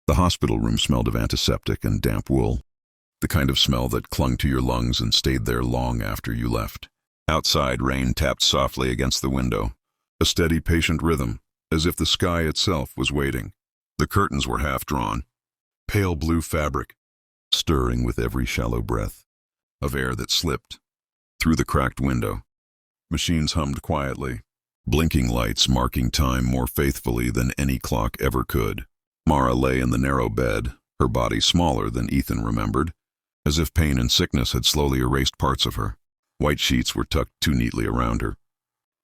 The hospital room smelled of antiseptic and damp wool, the kind of smell that clung to your lungs and stayed there long after you left. Outside, rain tapped softly against the window, a steady, patient rhythm, as if the sky itself was waiting. The curtains were half drawn, pale blue fabric, stirring with every shallow breath of air that slipped through the cracked window. Machines hummed quietly, blinking lights marking time more faithfully than any clock ever could. Mara lay in the narrow bed, her body smaller than Ethan remembered, as if pain and sickness had slowly erased parts of her. White sheets were tucked too neatly around her,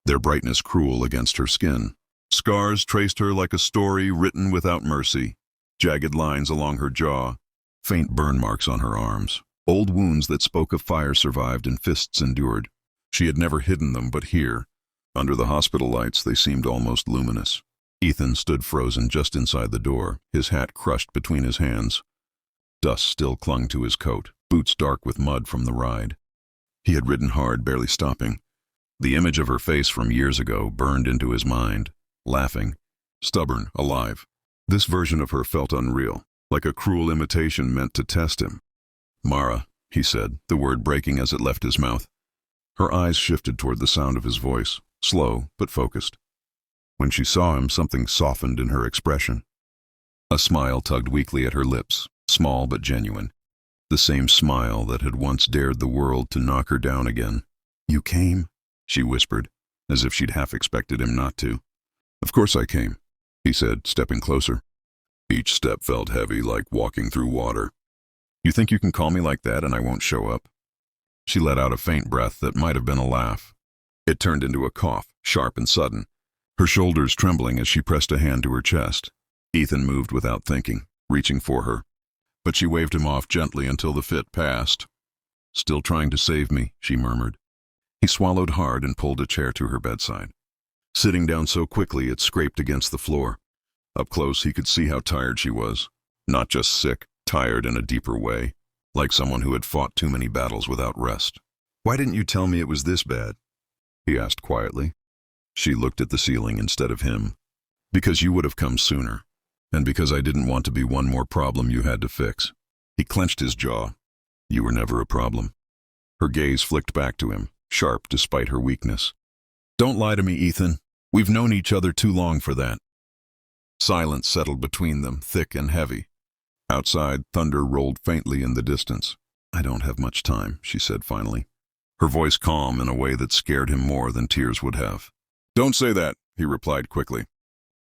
their brightness cruel against her skin. Scars traced her like a story written without mercy, jagged lines along her jaw, faint burn marks on her arms. Old wounds that spoke of fire survived and fists endured. She had never hidden them, but here, under the hospital lights, they seemed almost luminous. Ethan stood frozen just inside the door, his hat crushed between his hands. Dust still clung to his coat, boots dark with mud from the ride. He had ridden hard, barely stopping. The image of her face from years ago burned into his mind, laughing, stubborn, alive. This version of her felt unreal, like a cruel imitation meant to test him. "Mara," he said, the word breaking as it left his mouth. Her eyes shifted toward the sound of his voice, slow but focused. When she saw him, something softened in her expression. A smile tugged weakly at her lips, small but genuine. The same smile that had once dared the world to knock her down again. "You came?" she whispered, as if she'd half expected him not to. "Of course I came," he said, stepping closer. Each step felt heavy, like walking through water. "You think you can call me like that and I won't show up?" She let out a faint breath that might have been a laugh. It turned into a cough, sharp and sudden, her shoulders trembling as she pressed a hand to her chest. Ethan moved without thinking, reaching for her, but she waved him off gently until the fit passed. "Still trying to save me," she murmured. He swallowed hard and pulled a chair to her bedside, sitting down so quickly it scraped against the floor. Up close, he could see how tired she was, not just sick, tired in a deeper way, like someone who had fought too many battles without rest. "Why didn't you tell me it was this bad?" he asked quietly. She looked at the ceiling instead of him. "Because you would have come sooner, and because I didn't want to be one more problem you had to fix." He clenched his jaw. "You were never a problem." Her gaze flicked back to him, sharp despite her weakness. "Don't lie to me, Ethan. We've known each other too long for that." Silence settled between them, thick and heavy. Outside, thunder rolled faintly in the distance. "I don't have much time," she said finally, her voice calm in a way that scared him more than tears would have. "Don't say that," he replied quickly.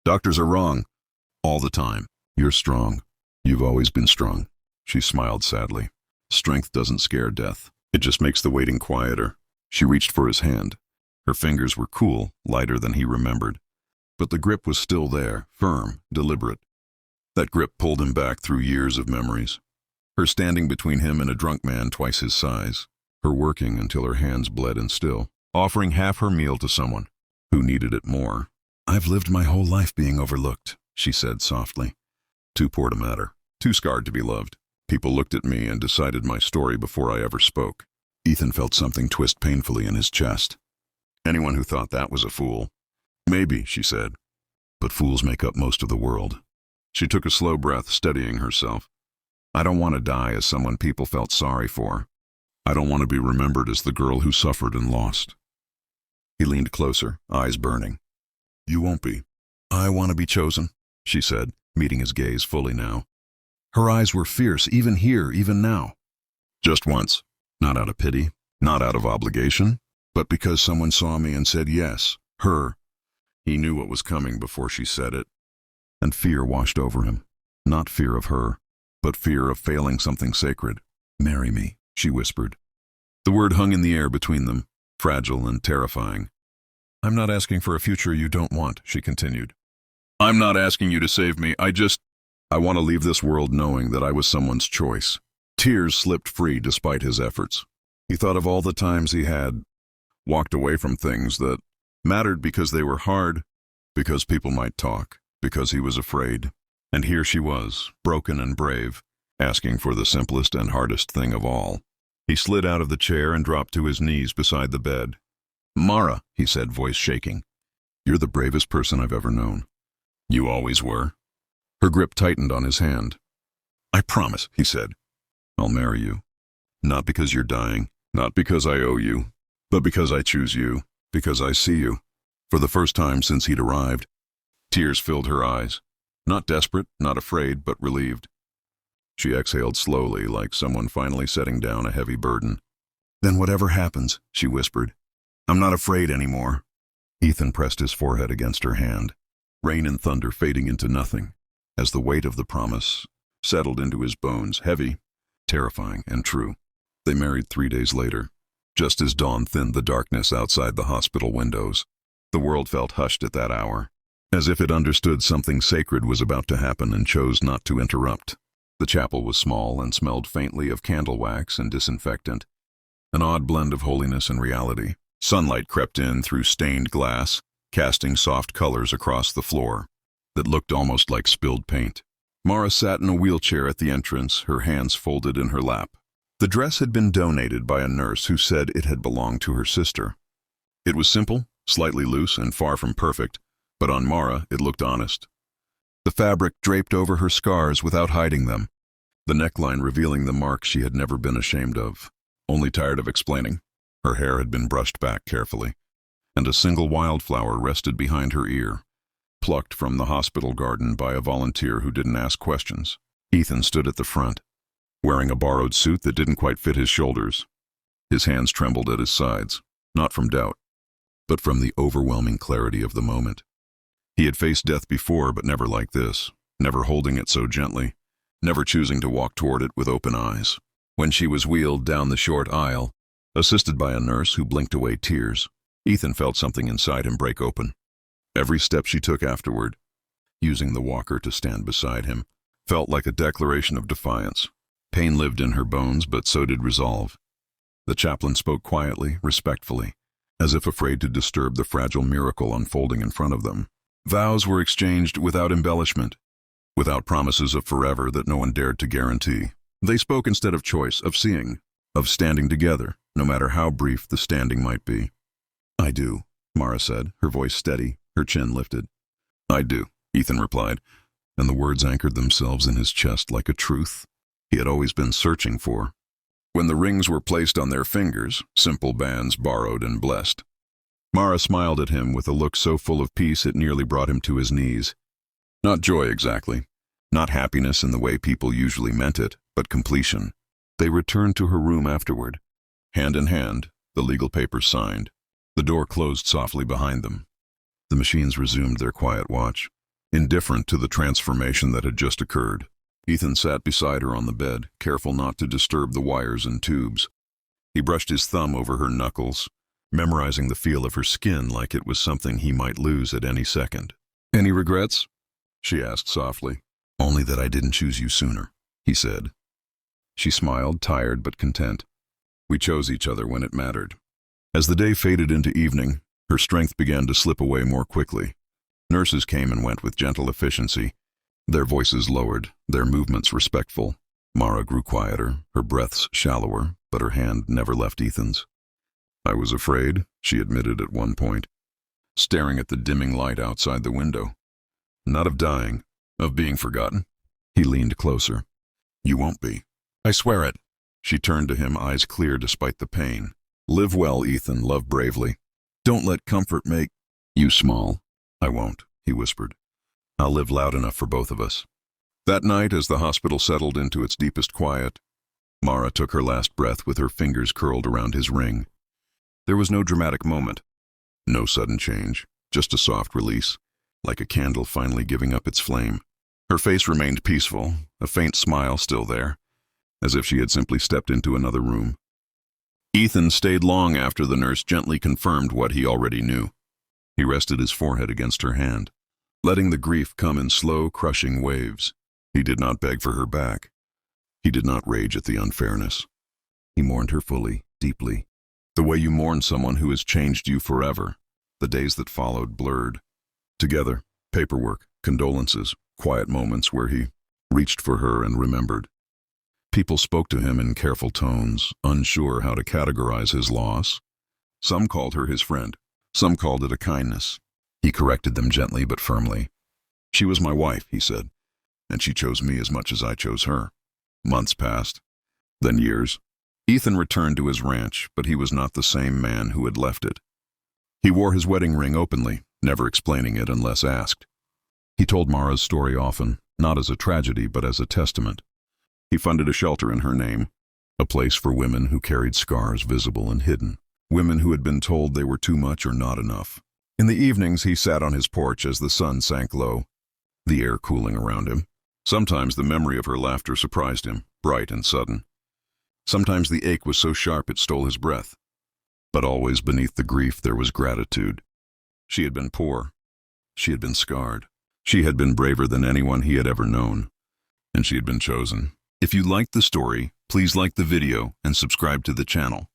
"Doctors are wrong. All the time. You're strong. You've always been strong." She smiled sadly. "Strength doesn't scare death. It just makes the waiting quieter." She reached for his hand. Her fingers were cool, lighter than he remembered. But the grip was still there, firm, deliberate. That grip pulled him back through years of memories. Her standing between him and a drunk man twice his size. Her working until her hands bled and still. Offering half her meal to someone who needed it more. "I've lived my whole life being overlooked," she said softly. "Too poor to matter. Too scarred to be loved. People looked at me and decided my story before I ever spoke." Ethan felt something twist painfully in his chest. Anyone who thought that was a fool. "Maybe," she said. "But fools make up most of the world." She took a slow breath, steadying herself. "I don't want to die as someone people felt sorry for. I don't want to be remembered as the girl who suffered and lost." He leaned closer, eyes burning. "You won't be." "I want to be chosen," she said, meeting his gaze fully now. Her eyes were fierce, even here, even now. "Just once. Not out of pity, not out of obligation, but because someone saw me and said yes, her." He knew what was coming before she said it. And fear washed over him. Not fear of her, but fear of failing something sacred. "Marry me," she whispered. The word hung in the air between them, fragile and terrifying. "I'm not asking for a future you don't want," she continued. "I'm not asking you to save me. I want to leave this world knowing that I was someone's choice." Tears slipped free despite his efforts. He thought of all the times he had walked away from things that mattered because they were hard, because people might talk, because he was afraid. And here she was, broken and brave, asking for the simplest and hardest thing of all. He slid out of the chair and dropped to his knees beside the bed. "Mara," he said, voice shaking, "you're the bravest person I've ever known." "You always were." Her grip tightened on his hand. "I promise," he said. "I'll marry you. Not because you're dying, not because I owe you, but because I choose you, because I see you." For the first time since he'd arrived, tears filled her eyes. Not desperate, not afraid, but relieved. She exhaled slowly, like someone finally setting down a heavy burden. "Then whatever happens," she whispered, "I'm not afraid anymore." Ethan pressed his forehead against her hand, rain and thunder fading into nothing, as the weight of the promise settled into his bones, heavy, terrifying, and true. They married 3 days later, just as dawn thinned the darkness outside the hospital windows. The world felt hushed at that hour, as if it understood something sacred was about to happen and chose not to interrupt. The chapel was small and smelled faintly of candle wax and disinfectant, an odd blend of holiness and reality. Sunlight crept in through stained glass, casting soft colors across the floor that looked almost like spilled paint. Mara sat in a wheelchair at the entrance, her hands folded in her lap. The dress had been donated by a nurse who said it had belonged to her sister. It was simple, slightly loose, and far from perfect, but on Mara it looked honest. The fabric draped over her scars without hiding them, the neckline revealing the marks she had never been ashamed of, only tired of explaining. Her hair had been brushed back carefully, and a single wildflower rested behind her ear, plucked from the hospital garden by a volunteer who didn't ask questions. Ethan stood at the front, wearing a borrowed suit that didn't quite fit his shoulders. His hands trembled at his sides, not from doubt, but from the overwhelming clarity of the moment. He had faced death before, but never like this, never holding it so gently, never choosing to walk toward it with open eyes. When she was wheeled down the short aisle, assisted by a nurse who blinked away tears, Ethan felt something inside him break open. Every step she took afterward, using the walker to stand beside him, felt like a declaration of defiance. Pain lived in her bones, but so did resolve. The chaplain spoke quietly, respectfully, as if afraid to disturb the fragile miracle unfolding in front of them. Vows were exchanged without embellishment, without promises of forever that no one dared to guarantee. They spoke instead of choice, of seeing, of standing together, no matter how brief the standing might be. "I do," Mara said, her voice steady, her chin lifted. "I do," Ethan replied, and the words anchored themselves in his chest like a truth he had always been searching for. When the rings were placed on their fingers, simple bands borrowed and blessed, Mara smiled at him with a look so full of peace it nearly brought him to his knees. Not joy exactly, not happiness in the way people usually meant it, but completion. They returned to her room afterward, hand in hand, the legal papers signed. The door closed softly behind them. The machines resumed their quiet watch, indifferent to the transformation that had just occurred. Ethan sat beside her on the bed, careful not to disturb the wires and tubes. He brushed his thumb over her knuckles, memorizing the feel of her skin like it was something he might lose at any second. "Any regrets?" she asked softly. "Only that I didn't choose you sooner," he said. She smiled, tired but content. "We chose each other when it mattered." As the day faded into evening, her strength began to slip away more quickly. Nurses came and went with gentle efficiency, their voices lowered, their movements respectful. Mara grew quieter, her breaths shallower, but her hand never left Ethan's. "I was afraid," she admitted at one point, staring at the dimming light outside the window. "Not of dying, of being forgotten." He leaned closer. "You won't be. I swear it." She turned to him, eyes clear despite the pain. "Live well, Ethan, love bravely. Don't let comfort make you small." "I won't," he whispered. "I'll live loud enough for both of us." That night, as the hospital settled into its deepest quiet, Mara took her last breath with her fingers curled around his ring. There was no dramatic moment, no sudden change, just a soft release, like a candle finally giving up its flame. Her face remained peaceful, a faint smile still there, as if she had simply stepped into another room. Ethan stayed long after the nurse gently confirmed what he already knew. He rested his forehead against her hand, letting the grief come in slow, crushing waves. He did not beg for her back. He did not rage at the unfairness. He mourned her fully, deeply, the way you mourn someone who has changed you forever. The days that followed blurred. Together, paperwork, condolences, quiet moments where he reached for her and remembered. People spoke to him in careful tones, unsure how to categorize his loss. Some called her his friend. Some called it a kindness. He corrected them gently but firmly. "She was my wife," he said. and she chose me as much as I chose her. Months passed, then years. Ethan returned to his ranch, but he was not the same man who had left it. He wore his wedding ring openly, never explaining it unless asked. He told Mara's story often, not as a tragedy but as a testament. He funded a shelter in her name, a place for women who carried scars visible and hidden, women who had been told they were too much or not enough. In the evenings he sat on his porch as the sun sank low, the air cooling around him. Sometimes the memory of her laughter surprised him, bright and sudden. Sometimes the ache was so sharp it stole his breath. But always beneath the grief there was gratitude. She had been poor. She had been scarred. She had been braver than anyone he had ever known. And she had been chosen. If you liked the story, please like the video and subscribe to the channel.